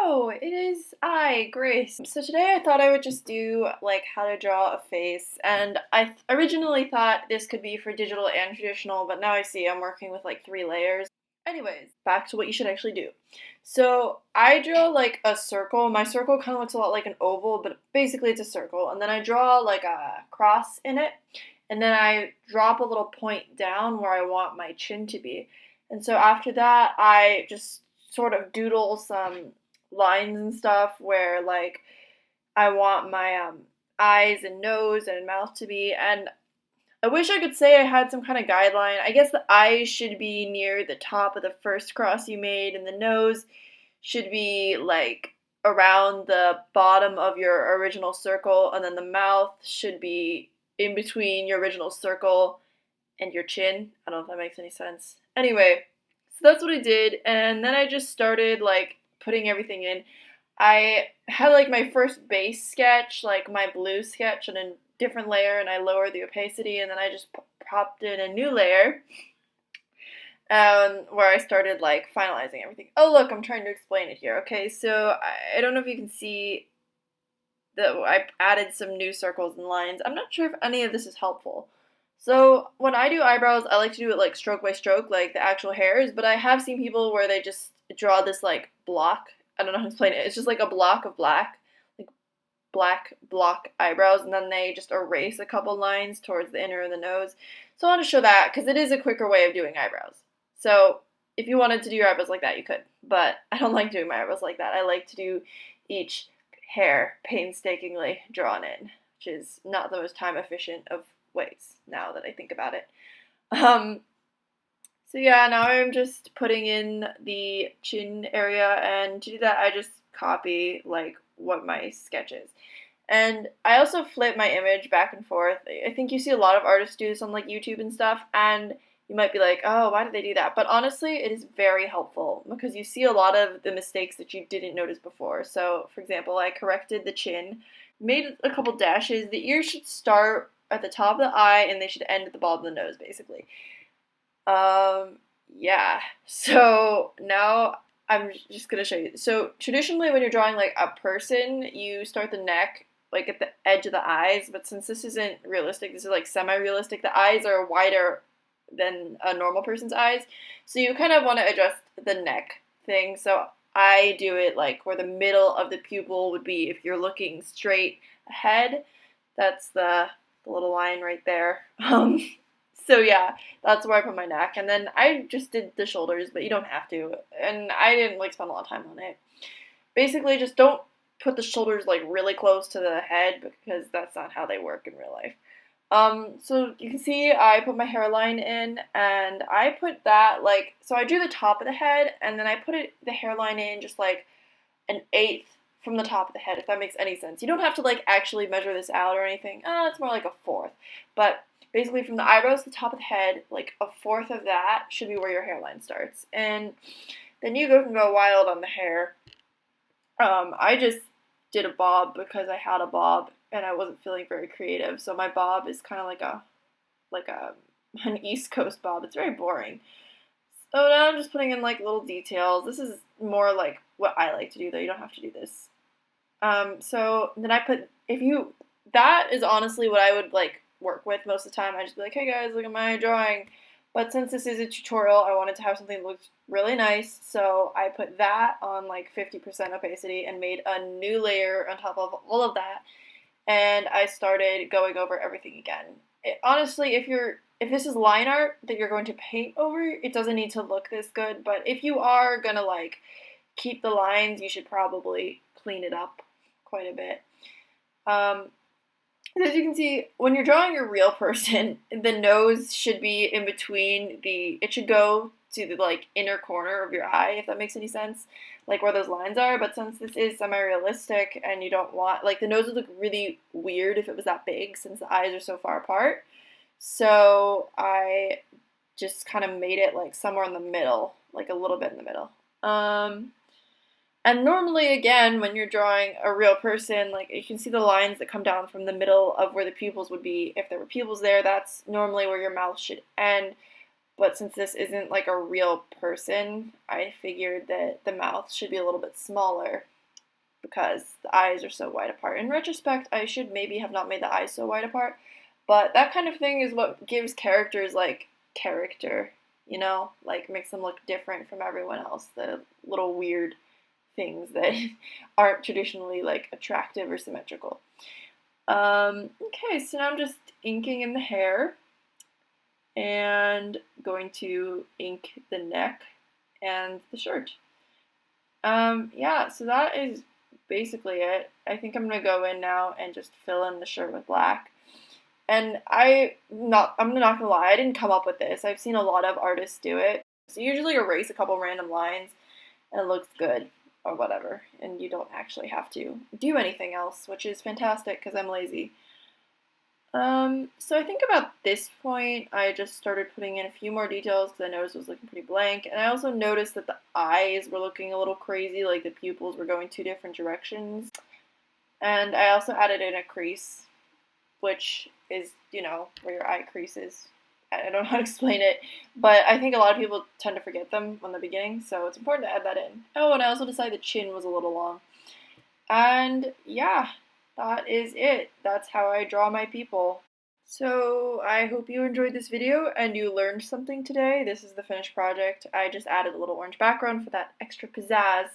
Hello, it is I, Grace. So today I thought I would just do like how to draw a face, and originally thought this could be for digital and traditional, but now I see I'm working with like 3 layers. Anyways, back to what you should actually do. So I draw like a circle. My circle kind of looks a lot like an oval, but basically it's a circle. And then I draw like a cross in it, and then I drop a little point down where I want my chin to be. And so after that, I just sort of doodle some lines and stuff where like I want my eyes and nose and mouth to be. And I wish I could say I had some kind of guideline. I guess the eyes should be near the top of the first cross you made, and the nose should be like around the bottom of your original circle, and then the mouth should be in between your original circle and your chin. I don't know if that makes any sense. Anyway, so that's what I did, and then I just started like putting everything in. I had like my first base sketch, like my blue sketch, on a different layer, and I lowered the opacity, and then I just popped in a new layer, where I started like finalizing everything. Oh look, I'm trying to explain it here. Okay, so I don't know if you can see that I added some new circles and lines. I'm not sure if any of this is helpful. So when I do eyebrows, I like to do it like stroke by stroke, like the actual hairs, but I have seen people where they just draw this like block. I don't know how to explain it. It's just like a block of black, like black block eyebrows, and then they just erase a couple lines towards the inner of the nose. So I want to show that because it is a quicker way of doing eyebrows. So if you wanted to do your eyebrows like that, you could, but I don't like doing my eyebrows like that. I like to do each hair painstakingly drawn in, which is not the most time efficient of ways now that I think about it. Um, so yeah, now I'm just putting in the chin area, and to do that I just copy like what my sketch is. And I also flip my image back and forth. I think you see a lot of artists do this on like YouTube and stuff, and you might be like, oh, why did they do that? But honestly, it is very helpful because you see a lot of the mistakes that you didn't notice before. So, for example, I corrected the chin, made a couple dashes. The ears should start at the top of the eye and they should end at the bottom of the nose, basically. Yeah. So now I'm just gonna show you. So traditionally, when you're drawing like a person, you start the neck like at the edge of the eyes. But since this isn't realistic, this is like semi-realistic. The eyes are wider than a normal person's eyes, so you kind of want to adjust the neck thing. So I do it like where the middle of the pupil would be if you're looking straight ahead. That's the little line right there. So yeah, that's where I put my neck, and then I just did the shoulders, but you don't have to, and I didn't like spend a lot of time on it. Basically, just don't put the shoulders like really close to the head because that's not how they work in real life. So you can see I put my hairline in, and I put that like, so I drew the top of the head, and then I put the hairline in just like an eighth from the top of the head, if that makes any sense. You don't have to like actually measure this out or anything. It's more like a fourth. But basically from the eyebrows to the top of the head, like a fourth of that should be where your hairline starts. And then you can go wild on the hair. I just did a bob because I had a bob and I wasn't feeling very creative. So my bob is kind of like an East Coast bob. It's very boring. So now I'm just putting in like little details. This is more like what I like to do, though. You don't have to do this. So then I put, that is honestly what I would like work with most of the time. I just be like, hey guys, look at my drawing. But since this is a tutorial, I wanted to have something that looked really nice, so I put that on like 50% opacity and made a new layer on top of all of that, and I started going over everything again. Honestly, if this is line art that you're going to paint over, it doesn't need to look this good, but if you are gonna like keep the lines, you should probably clean it up quite a bit. As you can see, when you're drawing a real person, the nose should be in between it should go to the like inner corner of your eye, if that makes any sense, like where those lines are. But since this is semi-realistic and you don't want, like, the nose would look really weird if it was that big since the eyes are so far apart. So I just kind of made it like somewhere in the middle, like a little bit in the middle. And normally, again, when you're drawing a real person, like, you can see the lines that come down from the middle of where the pupils would be. If there were pupils there, that's normally where your mouth should end. But since this isn't like a real person, I figured that the mouth should be a little bit smaller. because the eyes are so wide apart. In retrospect, I should maybe have not made the eyes so wide apart, but that kind of thing is what gives characters like character, you know? Like makes them look different from everyone else. The little weird things that aren't traditionally like attractive or symmetrical. Okay, so now I'm just inking in the hair and going to ink the neck and the shirt. Yeah, so that is basically it. I think I'm gonna go in now and just fill in the shirt with black. And I'm not gonna lie, I didn't come up with this. I've seen a lot of artists do it. So you usually erase a couple random lines and it looks good or whatever, and you don't actually have to do anything else, which is fantastic because I'm lazy. So I think about this point, I just started putting in a few more details because I noticed it was looking pretty blank, and I also noticed that the eyes were looking a little crazy, like the pupils were going two different directions. And I also added in a crease, which is, where your eye crease is. I don't know how to explain it, but I think a lot of people tend to forget them from the beginning, so it's important to add that in. Oh, and I also decided the chin was a little long. And yeah, that is it. That's how I draw my people. So I hope you enjoyed this video and you learned something today. This is the finished project. I just added a little orange background for that extra pizzazz.